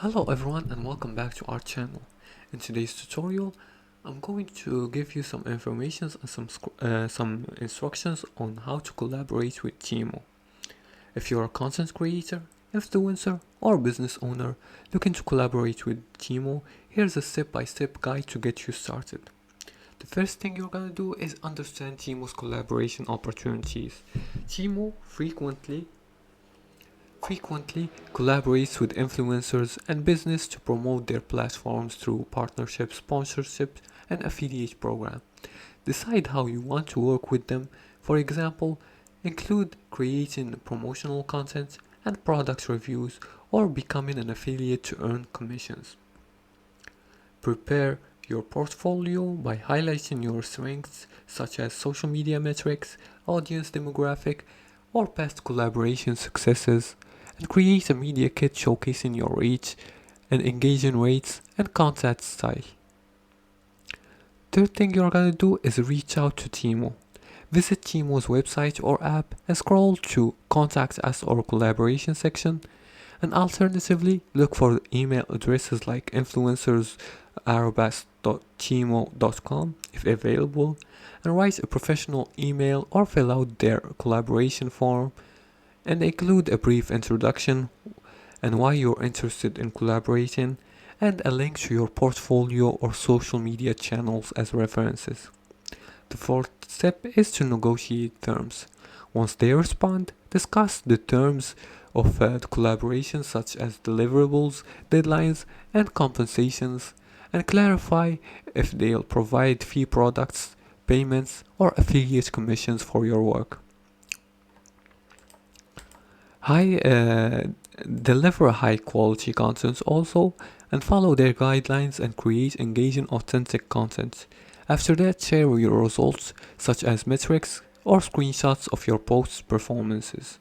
Hello everyone and welcome back to our channel. In today's tutorial, I'm going to give you some information and some instructions on how to collaborate with Temu. If you're a content creator, influencer, or business owner looking to collaborate with Temu, here's a step-by-step guide to get you started. The first thing you're gonna do is understand Temu's collaboration opportunities. Temu frequently collaborates with influencers and business to promote their platforms through partnerships, sponsorships, and affiliate programs. Decide how you want to work with them. For example, include creating promotional content and product reviews or becoming an affiliate to earn commissions. Prepare your portfolio by highlighting your strengths such as social media metrics, audience demographic, or past collaboration successes, and create a media kit showcasing your reach and engagement rates and content style. Third thing you're gonna do is reach out to Temu. Visit Temu's website or app and scroll to Contact Us or Collaboration section, and alternatively look for email addresses like influencers@temu.com if available, and write a professional email or fill out their collaboration form and include a brief introduction and why you're interested in collaborating and a link to your portfolio or social media channels as references. The fourth step is to negotiate terms. Once they respond, discuss the terms of the collaboration such as deliverables, deadlines, and compensations, and clarify if they'll provide fee products, payments, or affiliate commissions for your work. Deliver high quality content also and follow their guidelines and create engaging authentic content. After that, share your results such as metrics or screenshots of your posts performances.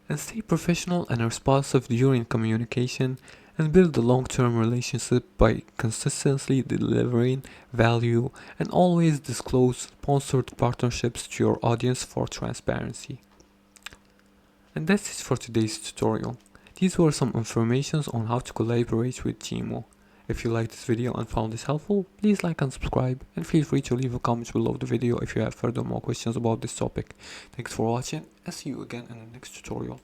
And stay professional and responsive during communication and build a long-term relationship by consistently delivering value and always disclose sponsored partnerships to your audience for transparency. And that's it for today's tutorial. These were some informations on how to collaborate with Temu. If you liked this video and found this helpful, please like and subscribe, and feel free to leave a comment below the video if you have further more questions about this topic. Thanks for watching, and see you again in the next tutorial.